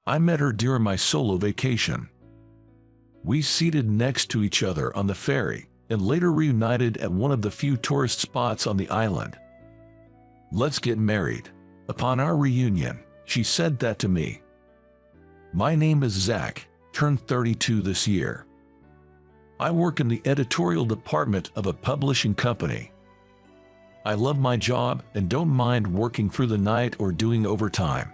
I met her during my solo vacation. We seated next to each other on the ferry and later reunited at one of the few tourist spots on the island. "Let's get married." Upon our reunion, she said that to me. "My name is Zach, turned 32 this year. I work in the editorial department of a publishing company. I love my job and don't mind working through the night or doing overtime.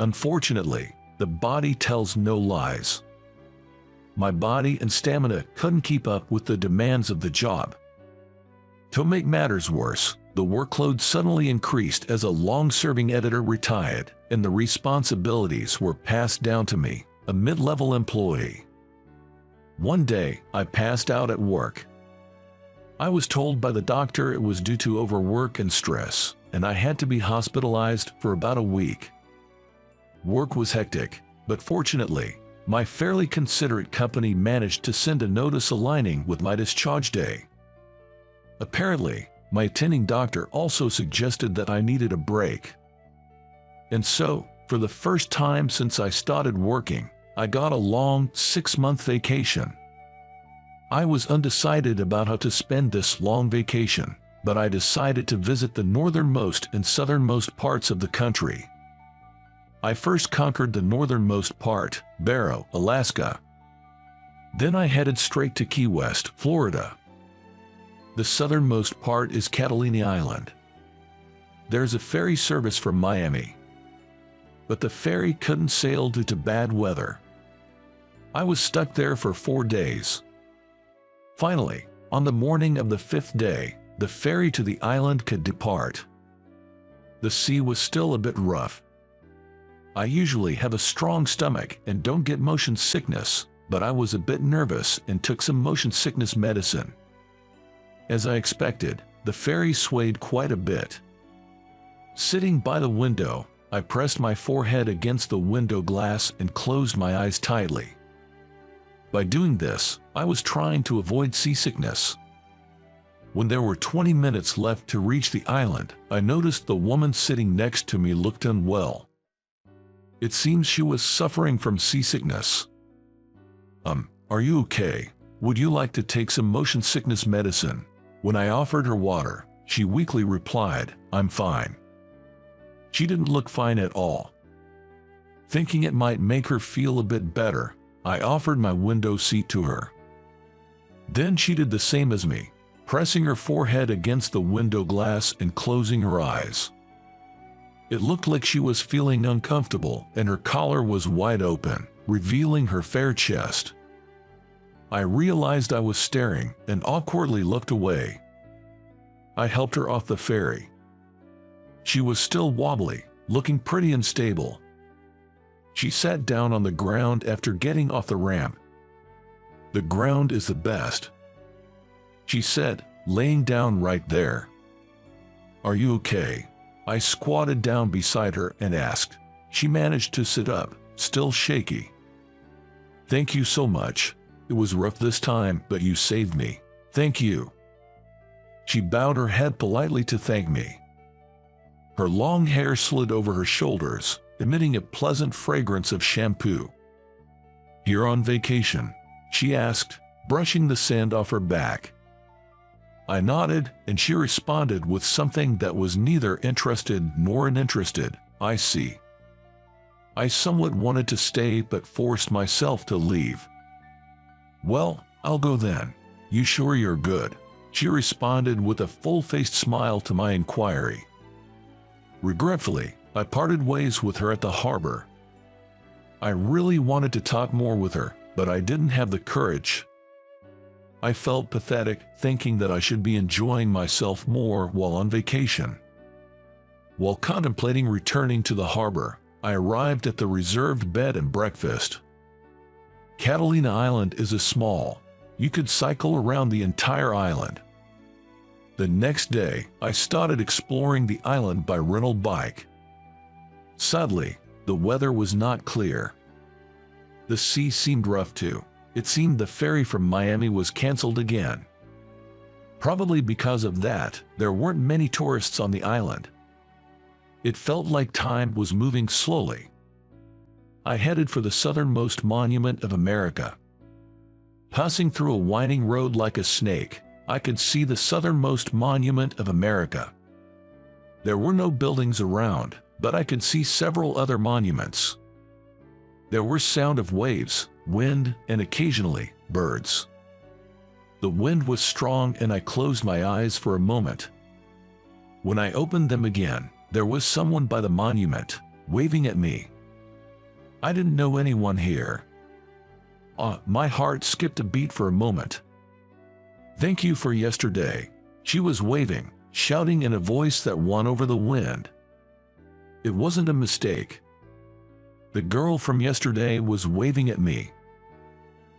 Unfortunately, the body tells no lies. My body and stamina couldn't keep up with the demands of the job. To make matters worse, the workload suddenly increased as a long-serving editor retired, and the responsibilities were passed down to me, a mid-level employee. One day, I passed out at work. I was told by the doctor it was due to overwork and stress, and I had to be hospitalized for about a week. Work was hectic, but fortunately, my fairly considerate company managed to send a notice aligning with my discharge day. Apparently, my attending doctor also suggested that I needed a break. And so, for the first time since I started working, I got a long 6-month vacation. I was undecided about how to spend this long vacation, but I decided to visit the northernmost and southernmost parts of the country. I first conquered the northernmost part, Barrow, Alaska. Then I headed straight to Key West, Florida. The southernmost part is Catalina Island. There's a ferry service from Miami, but the ferry couldn't sail due to bad weather. I was stuck there for 4 days. Finally, on the morning of the 5th day, the ferry to the island could depart. The sea was still a bit rough. I usually have a strong stomach and don't get motion sickness, but I was a bit nervous and took some motion sickness medicine. As I expected, the ferry swayed quite a bit. Sitting by the window, I pressed my forehead against the window glass and closed my eyes tightly. By doing this, I was trying to avoid seasickness. When there were 20 minutes left to reach the island, I noticed the woman sitting next to me looked unwell. It seems she was suffering from seasickness. Are you okay? Would you like to take some motion sickness medicine?" When I offered her water, she weakly replied, "I'm fine." She didn't look fine at all. Thinking it might make her feel a bit better, I offered my window seat to her. Then she did the same as me, pressing her forehead against the window glass and closing her eyes. It looked like she was feeling uncomfortable, and her collar was wide open, revealing her fair chest. I realized I was staring and awkwardly looked away. I helped her off the ferry. She was still wobbly, looking pretty unstable. She sat down on the ground after getting off the ramp. "The ground is the best," she said, laying down right there. "Are you okay?" I squatted down beside her and asked. She managed to sit up, still shaky. "Thank you so much. It was rough this time, but you saved me. Thank you." She bowed her head politely to thank me. Her long hair slid over her shoulders, emitting a pleasant fragrance of shampoo. "You're on vacation?" she asked, brushing the sand off her back. I nodded, and she responded with something that was neither interested nor uninterested. "I see." I somewhat wanted to stay but forced myself to leave. "Well, I'll go then. You sure you're good?" she responded with a full-faced smile to my inquiry. Regretfully, I parted ways with her at the harbor. I really wanted to talk more with her, but I didn't have the courage. I felt pathetic, thinking that I should be enjoying myself more while on vacation. While contemplating returning to the harbor, I arrived at the reserved bed and breakfast. Catalina Island is a small. You could cycle around the entire island. The next day, I started exploring the island by rental bike. Sadly, the weather was not clear. The sea seemed rough too. It seemed the ferry from Miami was canceled again. Probably because of that, there weren't many tourists on the island. It felt like time was moving slowly. I headed for the southernmost monument of America. Passing through a winding road like a snake, I could see the southernmost monument of America. There were no buildings around, but I could see several other monuments. There were sound of waves, wind, and occasionally, birds. The wind was strong and I closed my eyes for a moment. When I opened them again, there was someone by the monument, waving at me. I didn't know anyone here. My heart skipped a beat for a moment. "Thank you for yesterday," she was waving, shouting in a voice that won over the wind. It wasn't a mistake. The girl from yesterday was waving at me.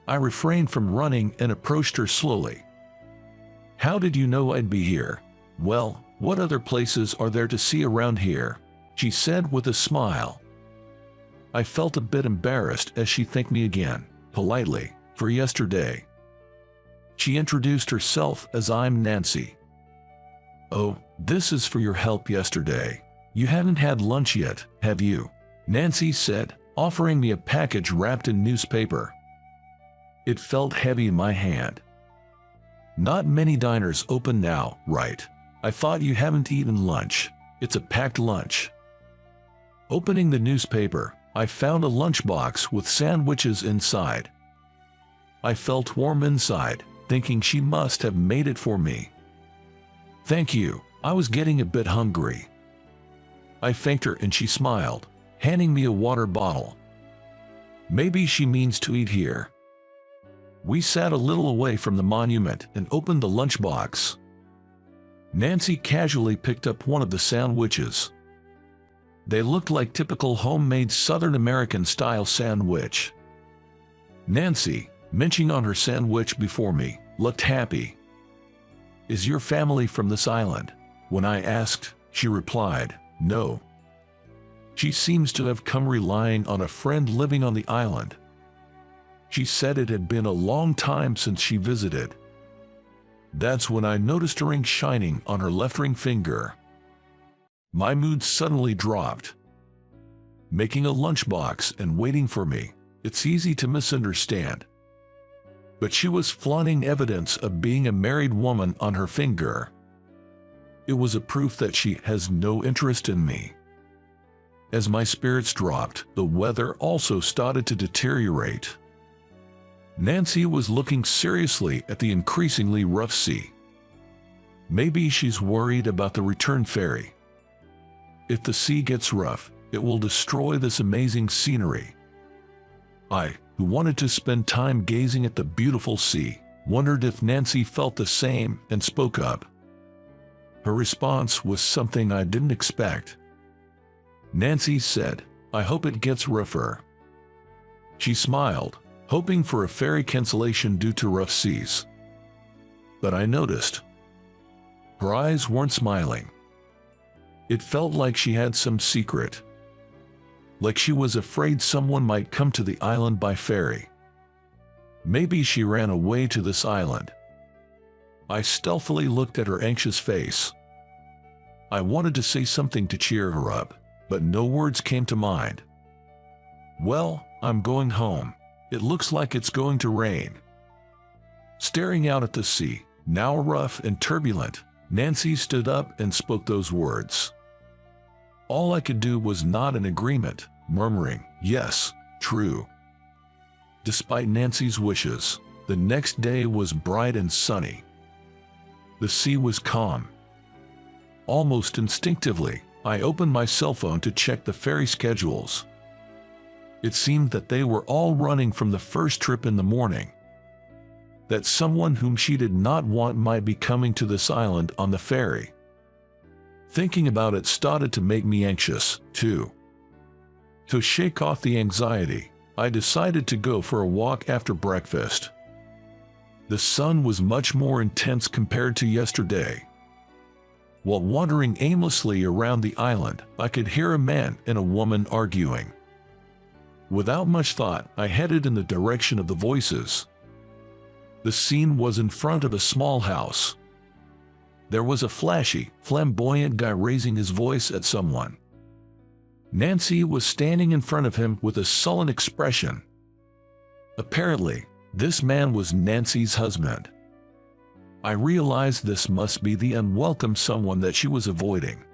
I refrained from running and approached her slowly. "How did you know I'd be here?" "Well, what other places are there to see around here?" she said with a smile. I felt a bit embarrassed as she thanked me again, politely, for yesterday. She introduced herself as "I'm Nancy." "Oh, this is for your help yesterday. You haven't had lunch yet, have you?" Nancy said, offering me a package wrapped in newspaper. It felt heavy in my hand. "Not many diners open now, right? I thought you haven't eaten lunch. It's a packed lunch." Opening the newspaper, I found a lunchbox with sandwiches inside. I felt warm inside, thinking she must have made it for me. "Thank you, I was getting a bit hungry." I thanked her and she smiled, handing me a water bottle. Maybe she means to eat here. We sat a little away from the monument and opened the lunchbox. Nancy casually picked up one of the sandwiches. They looked like typical homemade Southern American style sandwich. Nancy, munching on her sandwich before me, looked happy. "Is your family from this island?" When I asked, she replied, "No." She seems to have come relying on a friend living on the island. She said it had been a long time since she visited. That's when I noticed a ring shining on her left ring finger. My mood suddenly dropped. Making a lunchbox and waiting for me, it's easy to misunderstand. But she was flaunting evidence of being a married woman on her finger. It was a proof that she has no interest in me. As my spirits dropped, the weather also started to deteriorate. Nancy was looking seriously at the increasingly rough sea. Maybe she's worried about the return ferry. If the sea gets rough, it will destroy this amazing scenery. I, who wanted to spend time gazing at the beautiful sea, wondered if Nancy felt the same and spoke up. Her response was something I didn't expect. Nancy said, "I hope it gets rougher." She smiled, hoping for a ferry cancellation due to rough seas. But I noticed her eyes weren't smiling. It felt like she had some secret. Like she was afraid someone might come to the island by ferry. Maybe she ran away to this island. I stealthily looked at her anxious face. I wanted to say something to cheer her up, but no words came to mind. "Well, I'm going home. It looks like it's going to rain." Staring out at the sea, now rough and turbulent, Nancy stood up and spoke those words. All I could do was nod in agreement, murmuring, "Yes, true." Despite Nancy's wishes, the next day was bright and sunny. The sea was calm. Almost instinctively, I opened my cell phone to check the ferry schedules. It seemed that they were all running from the first trip in the morning. That someone whom she did not want might be coming to this island on the ferry. Thinking about it started to make me anxious, too. To shake off the anxiety, I decided to go for a walk after breakfast. The sun was much more intense compared to yesterday. While wandering aimlessly around the island, I could hear a man and a woman arguing. Without much thought, I headed in the direction of the voices. The scene was in front of a small house. There was a flashy, flamboyant guy raising his voice at someone. Nancy was standing in front of him with a sullen expression. Apparently, this man was Nancy's husband. I realized this must be the unwelcome someone that she was avoiding.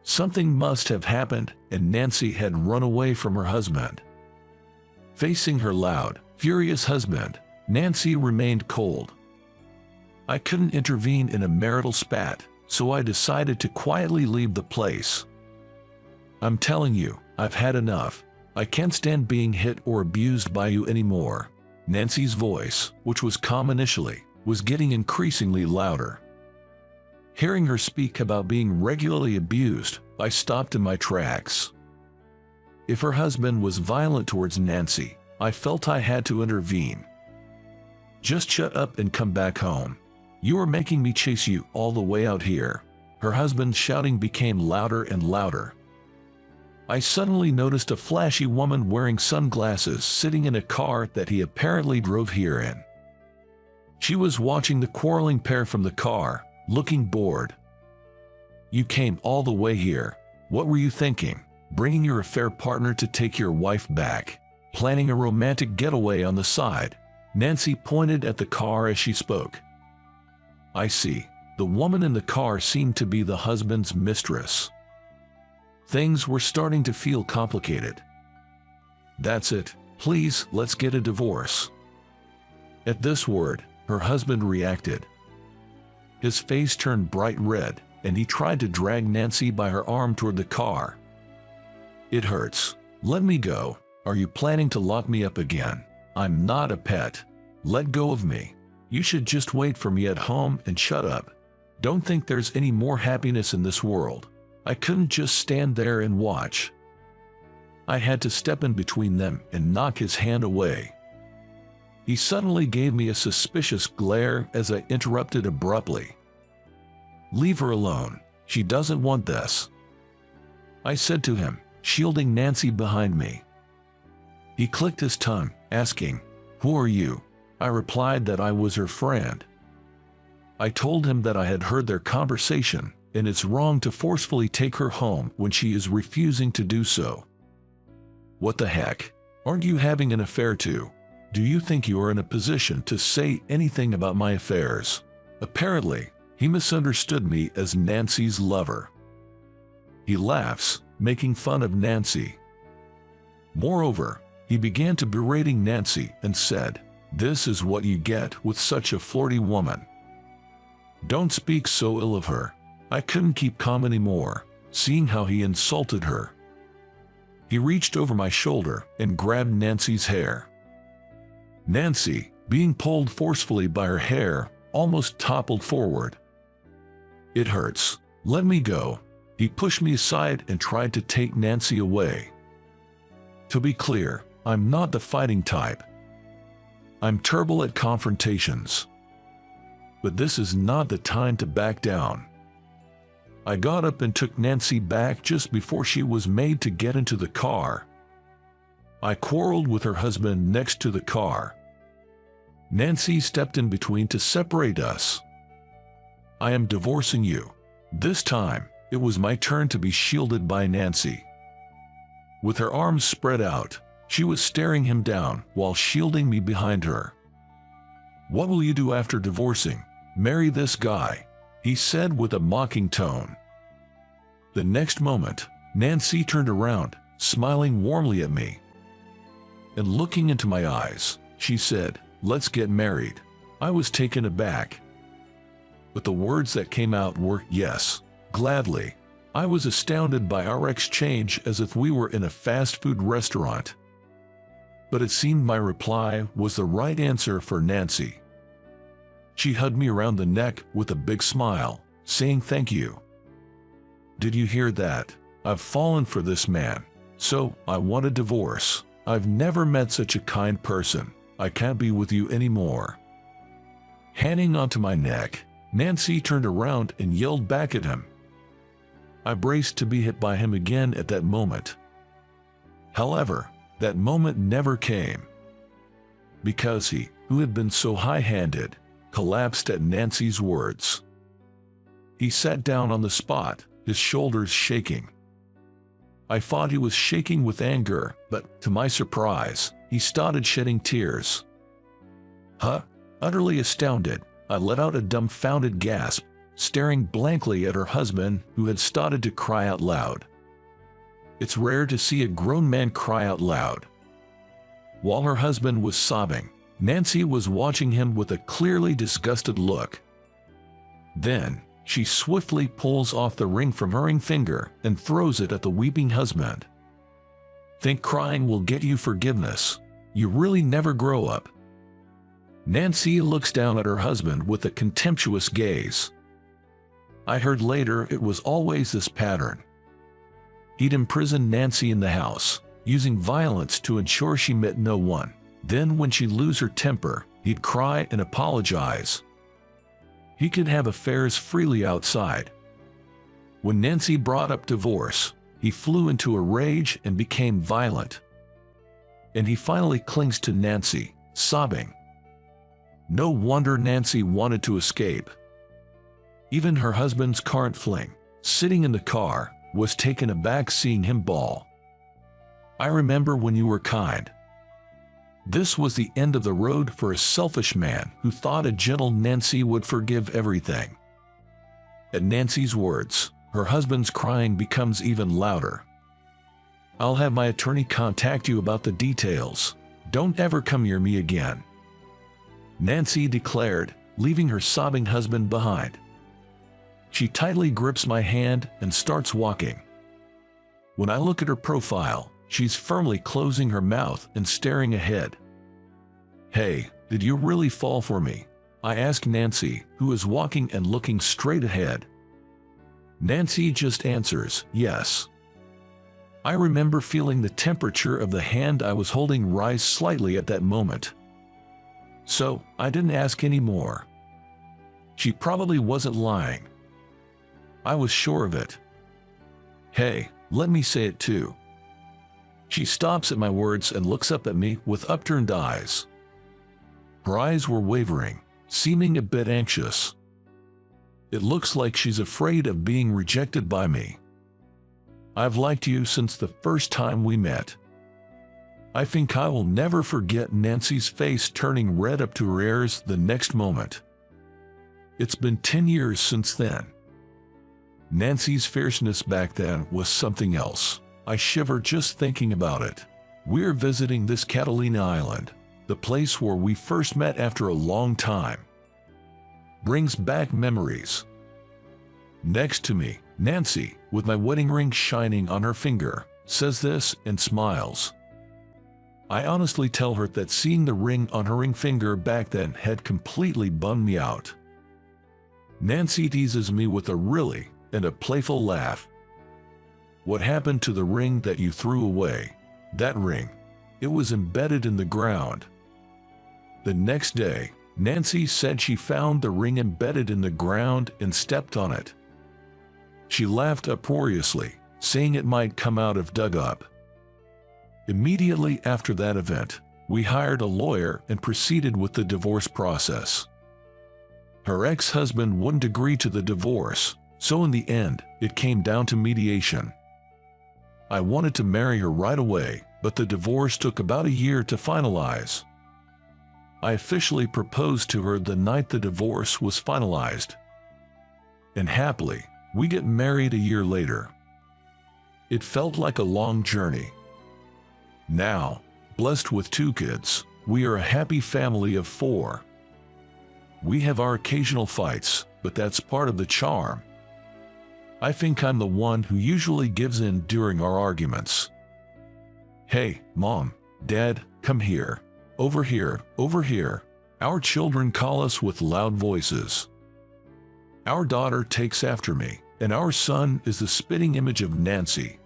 Something must have happened, and Nancy had run away from her husband. Facing her loud, furious husband, Nancy remained cold. I couldn't intervene in a marital spat, so I decided to quietly leave the place. I'm telling you, I've had enough. I can't stand being hit or abused by you anymore. Nancy's voice, which was calm initially, was getting increasingly louder. Hearing her speak about being regularly abused, I stopped in my tracks. If her husband was violent towards Nancy, I felt I had to intervene. Just shut up and come back home. You are making me chase you all the way out here. Her husband's shouting became louder and louder. I suddenly noticed a flashy woman wearing sunglasses sitting in a car that he apparently drove here in. She was watching the quarreling pair from the car, looking bored. You came all the way here. What were you thinking? Bringing your affair partner to take your wife back? Planning a romantic getaway on the side? Nancy pointed at the car as she spoke. I see. The woman in the car seemed to be the husband's mistress. Things were starting to feel complicated. That's it. Please, let's get a divorce. At this word, her husband reacted. His face turned bright red, and he tried to drag Nancy by her arm toward the car. It hurts. Let me go. Are you planning to lock me up again? I'm not a pet. Let go of me. You should just wait for me at home and shut up. Don't think there's any more happiness in this world. I couldn't just stand there and watch. I had to step in between them and knock his hand away. He suddenly gave me a suspicious glare as I interrupted abruptly. Leave her alone. She doesn't want this, I said to him, shielding Nancy behind me. He clicked his tongue, asking, "Who are you?" I replied that I was her friend. I told him that I had heard their conversation, and it's wrong to forcefully take her home when she is refusing to do so. What the heck? Aren't you having an affair too? Do you think you are in a position to say anything about my affairs? Apparently, he misunderstood me as Nancy's lover. He laughs, making fun of Nancy. Moreover, he began to berating Nancy and said, "This is what you get with such a flirty woman. Don't speak so ill of her." I couldn't keep calm anymore, seeing how he insulted her. He reached over my shoulder and grabbed Nancy's hair. Nancy, being pulled forcefully by her hair, almost toppled forward. It hurts. Let me go. He pushed me aside and tried to take Nancy away. To be clear, I'm not the fighting type. I'm terrible at confrontations. But this is not the time to back down. I got up and took Nancy back just before she was made to get into the car. I quarreled with her husband next to the car. Nancy stepped in between to separate us. I am divorcing you. This time, it was my turn to be shielded by Nancy. With her arms spread out, she was staring him down while shielding me behind her. What will you do after divorcing? Marry this guy, he said with a mocking tone. The next moment, Nancy turned around, smiling warmly at me. And looking into my eyes, she said, "Let's get married." I was taken aback. But the words that came out were, "Yes, gladly." I was astounded by our exchange as if we were in a fast food restaurant. But it seemed my reply was the right answer for Nancy. She hugged me around the neck with a big smile, saying thank you. Did you hear that? I've fallen for this man. So, I want a divorce. I've never met such a kind person. I can't be with you anymore. Hanging onto my neck, Nancy turned around and yelled back at him. I braced to be hit by him again at that moment. However, that moment never came. Because he, who had been so high-handed, collapsed at Nancy's words. He sat down on the spot, his shoulders shaking. I thought he was shaking with anger, but to my surprise, he started shedding tears. Huh? Utterly astounded, I let out a dumbfounded gasp, staring blankly at her husband, who had started to cry out loud. It's rare to see a grown man cry out loud. While her husband was sobbing, Nancy was watching him with a clearly disgusted look. Then, she swiftly pulls off the ring from her ring finger and throws it at the weeping husband. Think crying will get you forgiveness? You really never grow up. Nancy looks down at her husband with a contemptuous gaze. I heard later it was always this pattern. He'd imprison Nancy in the house, using violence to ensure she met no one. Then when she'd lose her temper, he'd cry and apologize. He could have affairs freely outside. When Nancy brought up divorce, he flew into a rage and became violent. And he finally clings to Nancy, sobbing. No wonder Nancy wanted to escape. Even her husband's current fling, sitting in the car, was taken aback seeing him bawl. I remember when you were kind. This was the end of the road for a selfish man who thought a gentle Nancy would forgive everything. At Nancy's words, her husband's crying becomes even louder. I'll have my attorney contact you about the details. Don't ever come near me again, Nancy declared, leaving her sobbing husband behind. She tightly grips my hand and starts walking. When I look at her profile, she's firmly closing her mouth and staring ahead. Hey, did you really fall for me? I ask Nancy, who is walking and looking straight ahead. Nancy just answers, yes. I remember feeling the temperature of the hand I was holding rise slightly at that moment. So, I didn't ask any more. She probably wasn't lying. I was sure of it. Hey, let me say it too. She stops at my words and looks up at me with upturned eyes. Her eyes were wavering, seeming a bit anxious. It looks like she's afraid of being rejected by me. I've liked you since the first time we met. I think I will never forget Nancy's face turning red up to her ears the next moment. It's been 10 years since then. Nancy's fierceness back then was something else. I shiver just thinking about it. We're visiting this Catalina island, the place where we first met after a long time. Brings back memories. Next to me, Nancy, with my wedding ring shining on her finger, says this and smiles. I honestly tell her that seeing the ring on her ring finger back then had completely bummed me out. Nancy teases me with a really and a playful laugh. What happened to the ring that you threw away? That ring. It was embedded in the ground. The next day, Nancy said she found the ring embedded in the ground and stepped on it. She laughed uproariously, saying it might come out if dug up. Immediately after that event, we hired a lawyer and proceeded with the divorce process. Her ex-husband wouldn't agree to the divorce, so in the end, it came down to mediation. I wanted to marry her right away, but the divorce took about a year to finalize. I officially proposed to her the night the divorce was finalized. And happily, we get married a year later. It felt like a long journey. Now, blessed with 2 kids, we are a happy family of 4. We have our occasional fights, but that's part of the charm. I think I'm the one who usually gives in during our arguments. Hey, Mom, Dad, come here. Over here, over here. Our children call us with loud voices. Our daughter takes after me, and our son is the spitting image of Nancy.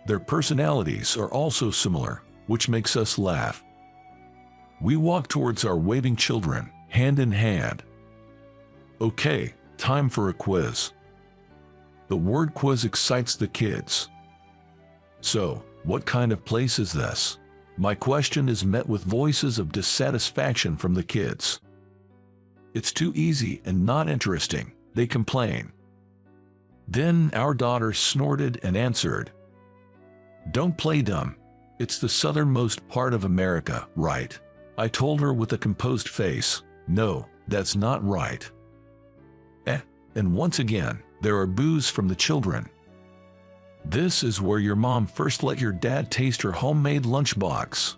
Their personalities are also similar, which makes us laugh. We walk towards our waving children, hand in hand. Okay, time for a quiz. The word quiz excites the kids. So, what kind of place is this? My question is met with voices of dissatisfaction from the kids. It's too easy and not interesting, they complain. Then our daughter snorted and answered, Don't play dumb. It's the southernmost part of America, right? I told her with a composed face. No, that's not right. And once again, there are boos from the children. This is where your mom first let your dad taste her homemade lunchbox.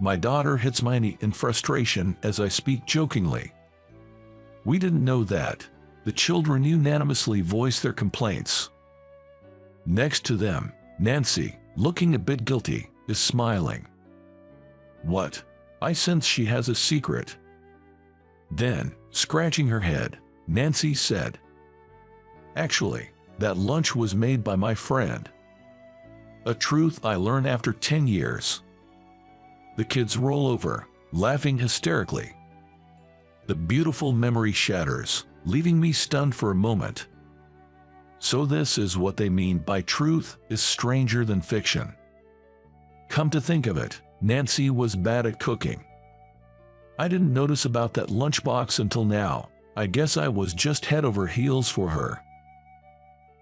My daughter hits my knee in frustration as I speak jokingly. We didn't know that. The children unanimously voice their complaints. Next to them, Nancy, looking a bit guilty, is smiling. What? I sense she has a secret. Then, scratching her head, Nancy said, "Actually, that lunch was made by my friend." A truth I learned after 10 years. The kids roll over, laughing hysterically. The beautiful memory shatters, leaving me stunned for a moment. So this is what they mean by truth is stranger than fiction. Come to think of it, Nancy was bad at cooking. I didn't notice about that lunchbox until now. I guess I was just head over heels for her.